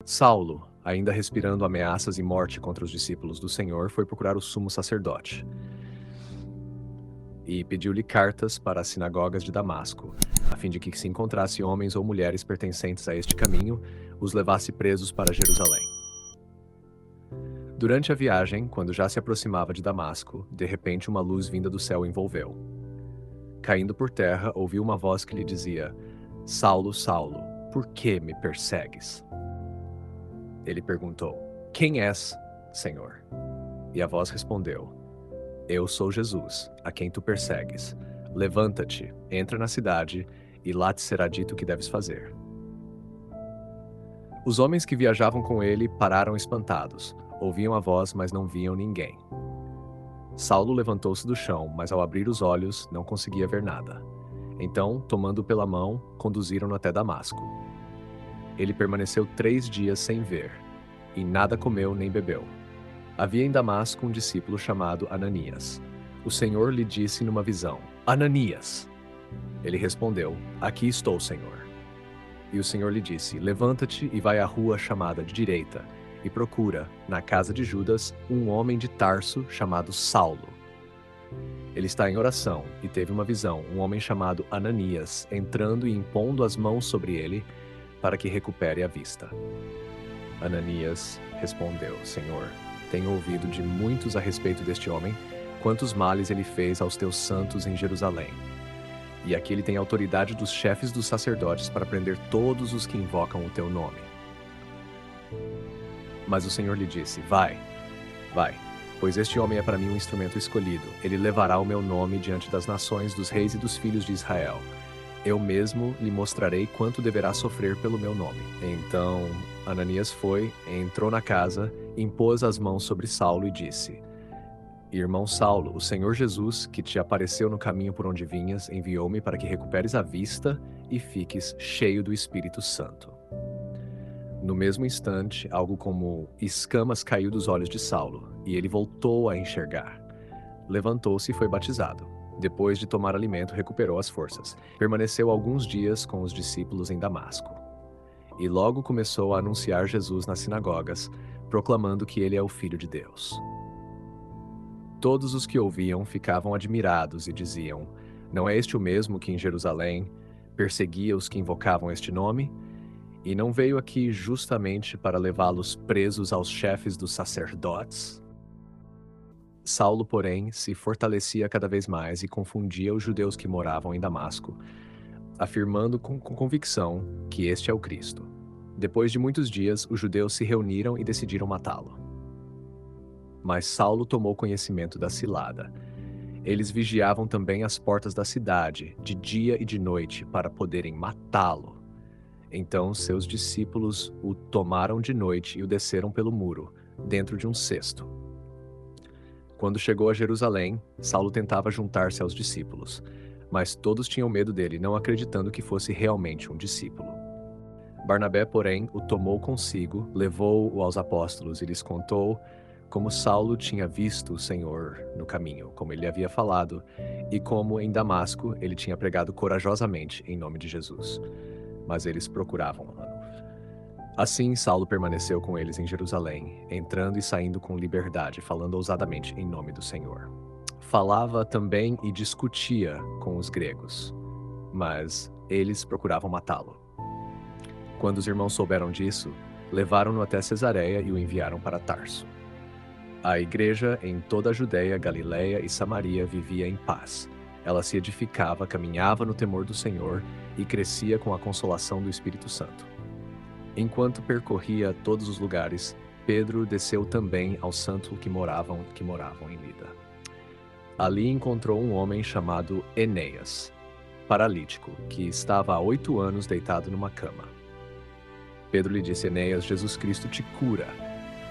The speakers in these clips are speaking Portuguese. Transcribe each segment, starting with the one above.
Saulo, ainda respirando ameaças e morte contra os discípulos do Senhor, foi procurar o sumo sacerdote e pediu-lhe cartas para as sinagogas de Damasco, a fim de que, se encontrasse homens ou mulheres pertencentes a este caminho, os levasse presos para Jerusalém. Durante a viagem, quando já se aproximava de Damasco, de repente uma luz vinda do céu o envolveu. Caindo por terra, ouviu uma voz que lhe dizia: Saulo, Saulo, por que me persegues? Ele perguntou: Quem és, Senhor? E a voz respondeu: Eu sou Jesus, a quem tu persegues. Levanta-te, entra na cidade, e lá te será dito o que deves fazer. Os homens que viajavam com ele pararam espantados. Ouviam a voz, mas não viam ninguém. Saulo levantou-se do chão, mas ao abrir os olhos, não conseguia ver nada. Então, tomando-o pela mão, conduziram-no até Damasco. Ele permaneceu 3 dias sem ver, e nada comeu nem bebeu. Havia em Damasco um discípulo chamado Ananias. O Senhor lhe disse numa visão: Ananias! Ele respondeu: Aqui estou, Senhor. E o Senhor lhe disse: Levanta-te e vai à rua chamada de direita, e procura, na casa de Judas, um homem de Tarso chamado Saulo. Ele está em oração e teve uma visão, um homem chamado Ananias, entrando e impondo as mãos sobre ele, para que recupere a vista. Ananias respondeu: Senhor, tenho ouvido de muitos a respeito deste homem, quantos males ele fez aos teus santos em Jerusalém. E aqui ele tem autoridade dos chefes dos sacerdotes para prender todos os que invocam o teu nome. Mas o Senhor lhe disse: Vai, pois este homem é para mim um instrumento escolhido. Ele levará o meu nome diante das nações, dos reis e dos filhos de Israel. Eu mesmo lhe mostrarei quanto deverá sofrer pelo meu nome. Então Ananias foi, entrou na casa, impôs as mãos sobre Saulo e disse: Irmão Saulo, o Senhor Jesus, que te apareceu no caminho por onde vinhas, enviou-me para que recuperes a vista e fiques cheio do Espírito Santo. No mesmo instante, algo como escamas caiu dos olhos de Saulo, e ele voltou a enxergar. Levantou-se e foi batizado. Depois de tomar alimento, recuperou as forças. Permaneceu alguns dias com os discípulos em Damasco. E logo começou a anunciar Jesus nas sinagogas, proclamando que ele é o Filho de Deus. Todos os que ouviam ficavam admirados e diziam: Não é este o mesmo que em Jerusalém perseguia os que invocavam este nome? E não veio aqui justamente para levá-los presos aos chefes dos sacerdotes? Saulo, porém, se fortalecia cada vez mais e confundia os judeus que moravam em Damasco, afirmando com convicção que este é o Cristo. Depois de muitos dias, os judeus se reuniram e decidiram matá-lo. Mas Saulo tomou conhecimento da cilada. Eles vigiavam também as portas da cidade, de dia e de noite, para poderem matá-lo. Então seus discípulos o tomaram de noite e o desceram pelo muro, dentro de um cesto. Quando chegou a Jerusalém, Saulo tentava juntar-se aos discípulos, mas todos tinham medo dele, não acreditando que fosse realmente um discípulo. Barnabé, porém, o tomou consigo, levou-o aos apóstolos e lhes contou como Saulo tinha visto o Senhor no caminho, como ele havia falado, e como em Damasco ele tinha pregado corajosamente em nome de Jesus. Mas eles procuravam-no. Assim, Saulo permaneceu com eles em Jerusalém, entrando e saindo com liberdade, falando ousadamente em nome do Senhor. Falava também e discutia com os gregos, mas eles procuravam matá-lo. Quando os irmãos souberam disso, levaram-no até Cesareia e o enviaram para Tarso. A igreja em toda a Judeia, Galileia e Samaria vivia em paz. Ela se edificava, caminhava no temor do Senhor e crescia com a consolação do Espírito Santo. Enquanto percorria todos os lugares, Pedro desceu também ao santo que moravam em Lida. Ali encontrou um homem chamado Enéas, paralítico, que estava há 8 anos deitado numa cama. Pedro lhe disse: Enéas, Jesus Cristo te cura.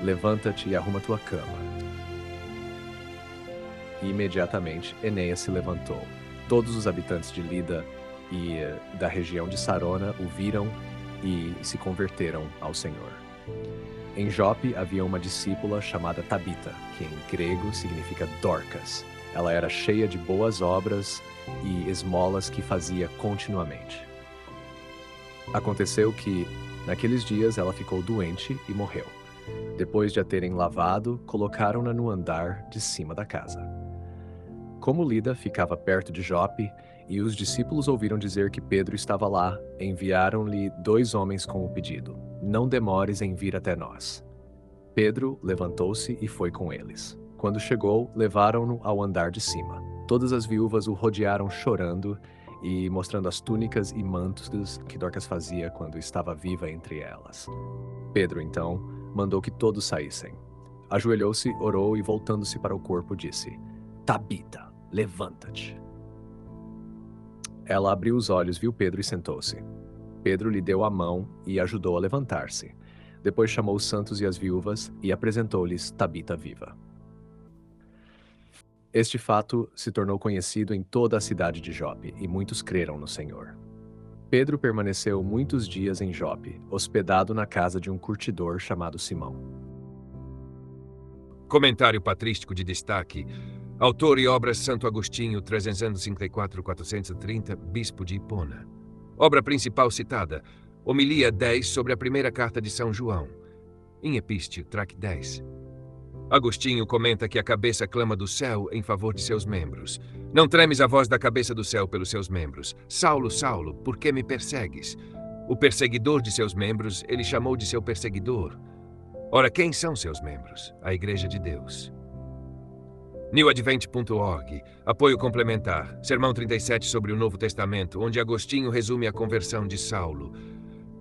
Levanta-te e arruma tua cama. E imediatamente Enéas se levantou. Todos os habitantes de Lida e da região de Sarona o viram e se converteram ao Senhor. Em Jope havia uma discípula chamada Tabita, que em grego significa Dorcas. Ela era cheia de boas obras e esmolas que fazia continuamente. Aconteceu que, naqueles dias, ela ficou doente e morreu. Depois de a terem lavado, colocaram-na no andar de cima da casa. Como Lida ficava perto de Jope, e os discípulos ouviram dizer que Pedro estava lá, enviaram-lhe 2 homens com o pedido: Não demores em vir até nós. Pedro levantou-se e foi com eles. Quando chegou, levaram-no ao andar de cima. Todas as viúvas o rodearam chorando e mostrando as túnicas e mantos que Dorcas fazia quando estava viva entre elas. Pedro, então, mandou que todos saíssem. Ajoelhou-se, orou e, voltando-se para o corpo, disse: Tabita, levanta-te. Ela abriu os olhos, viu Pedro e sentou-se. Pedro lhe deu a mão e ajudou a levantar-se. Depois chamou os santos e as viúvas e apresentou-lhes Tabita viva. Este fato se tornou conhecido em toda a cidade de Jope, e muitos creram no Senhor. Pedro permaneceu muitos dias em Jope, hospedado na casa de um curtidor chamado Simão. Comentário patrístico de destaque. Autor e obra Santo Agostinho, 354-430, Bispo de Hipona. Obra principal citada, Homilia 10 sobre a primeira carta de São João. In Episte, Trac 10. Agostinho comenta que a cabeça clama do céu em favor de seus membros. Não tremes a voz da cabeça do céu pelos seus membros. Saulo, Saulo, por que me persegues? O perseguidor de seus membros, ele chamou de seu perseguidor. Ora, quem são seus membros? A Igreja de Deus. newadvent.org. Apoio complementar. Sermão 37 sobre o Novo Testamento, onde Agostinho resume a conversão de Saulo.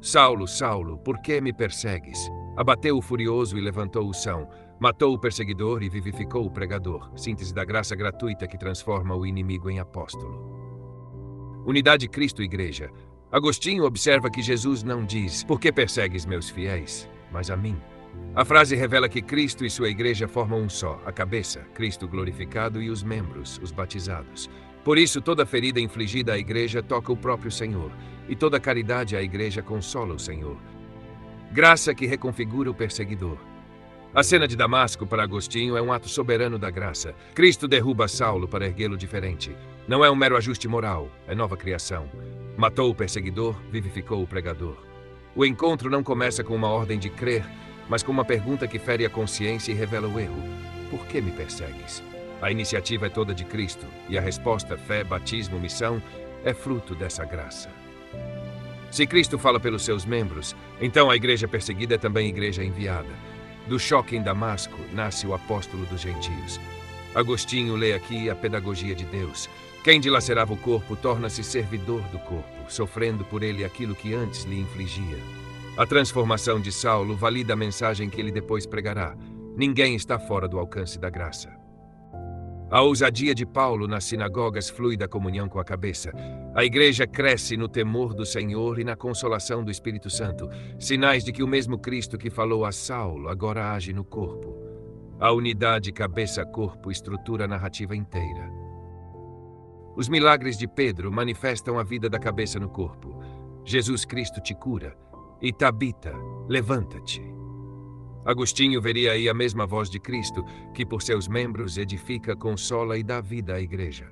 Saulo, Saulo, por que me persegues? Abateu o furioso e levantou o são. Matou o perseguidor e vivificou o pregador. Síntese da graça gratuita que transforma o inimigo em apóstolo. Unidade Cristo-Igreja. Agostinho observa que Jesus não diz: por que persegues meus fiéis? Mas a mim. A frase revela que Cristo e sua Igreja formam um só, a cabeça, Cristo glorificado, e os membros, os batizados. Por isso, toda ferida infligida à Igreja toca o próprio Senhor, e toda caridade à Igreja consola o Senhor. Graça que reconfigura o perseguidor. A cena de Damasco para Agostinho é um ato soberano da graça. Cristo derruba Saulo para erguê-lo diferente. Não é um mero ajuste moral, é nova criação. Matou o perseguidor, vivificou o pregador. O encontro não começa com uma ordem de crer, mas com uma pergunta que fere a consciência e revela o erro. Por que me persegues? A iniciativa é toda de Cristo, e a resposta, fé, batismo, missão, é fruto dessa graça. Se Cristo fala pelos seus membros, então a igreja perseguida é também igreja enviada. Do choque em Damasco nasce o apóstolo dos gentios. Agostinho lê aqui a pedagogia de Deus. Quem dilacerava o corpo torna-se servidor do corpo, sofrendo por ele aquilo que antes lhe infligia. A transformação de Saulo valida a mensagem que ele depois pregará. Ninguém está fora do alcance da graça. A ousadia de Paulo nas sinagogas flui da comunhão com a cabeça. A igreja cresce no temor do Senhor e na consolação do Espírito Santo, sinais de que o mesmo Cristo que falou a Saulo agora age no corpo. A unidade cabeça-corpo estrutura a narrativa inteira. Os milagres de Pedro manifestam a vida da cabeça no corpo. Jesus Cristo te cura. E Tabita, levanta-te. Agostinho veria aí a mesma voz de Cristo, que por seus membros edifica, consola e dá vida à igreja.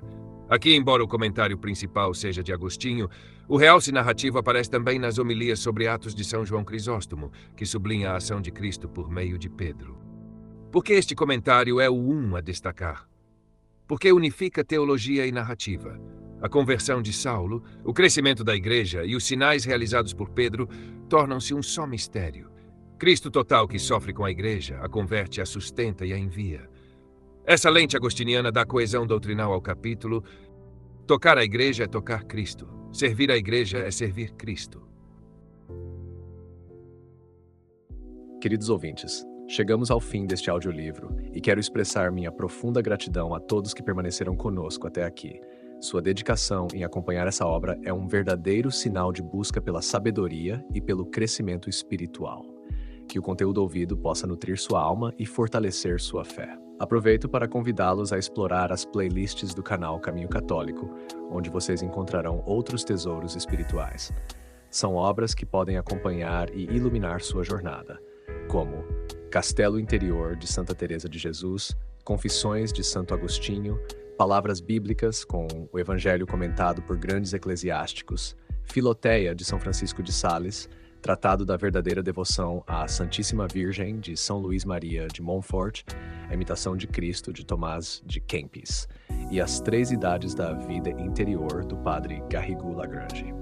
Aqui, embora o comentário principal seja de Agostinho, o realce narrativo aparece também nas homilias sobre Atos de São João Crisóstomo, que sublinha a ação de Cristo por meio de Pedro. Por que este comentário é o a destacar? Porque unifica teologia e narrativa. A conversão de Saulo, o crescimento da igreja e os sinais realizados por Pedro tornam-se um só mistério. Cristo total que sofre com a igreja, a converte, a sustenta e a envia. Essa lente agostiniana dá coesão doutrinal ao capítulo. Tocar a igreja é tocar Cristo. Servir a igreja é servir Cristo. Queridos ouvintes, chegamos ao fim deste audiolivro e quero expressar minha profunda gratidão a todos que permaneceram conosco até aqui. Sua dedicação em acompanhar essa obra é um verdadeiro sinal de busca pela sabedoria e pelo crescimento espiritual. Que o conteúdo ouvido possa nutrir sua alma e fortalecer sua fé. Aproveito para convidá-los a explorar as playlists do canal Caminho Católico, onde vocês encontrarão outros tesouros espirituais. São obras que podem acompanhar e iluminar sua jornada, como Castelo Interior de Santa Teresa de Jesus, Confissões de Santo Agostinho, Palavras Bíblicas com o Evangelho comentado por grandes eclesiásticos, Filoteia, de São Francisco de Sales, Tratado da Verdadeira Devoção à Santíssima Virgem, de São Luís Maria de Montfort, A Imitação de Cristo, de Tomás de Kempis, e As Três Idades da Vida Interior, do padre Garrigou Lagrange.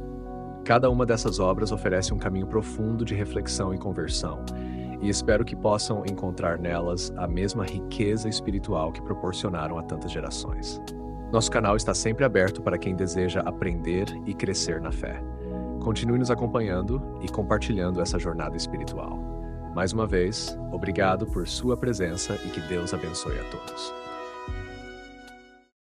Cada uma dessas obras oferece um caminho profundo de reflexão e conversão, e espero que possam encontrar nelas a mesma riqueza espiritual que proporcionaram a tantas gerações. Nosso canal está sempre aberto para quem deseja aprender e crescer na fé. Continue nos acompanhando e compartilhando essa jornada espiritual. Mais uma vez, obrigado por sua presença e que Deus abençoe a todos.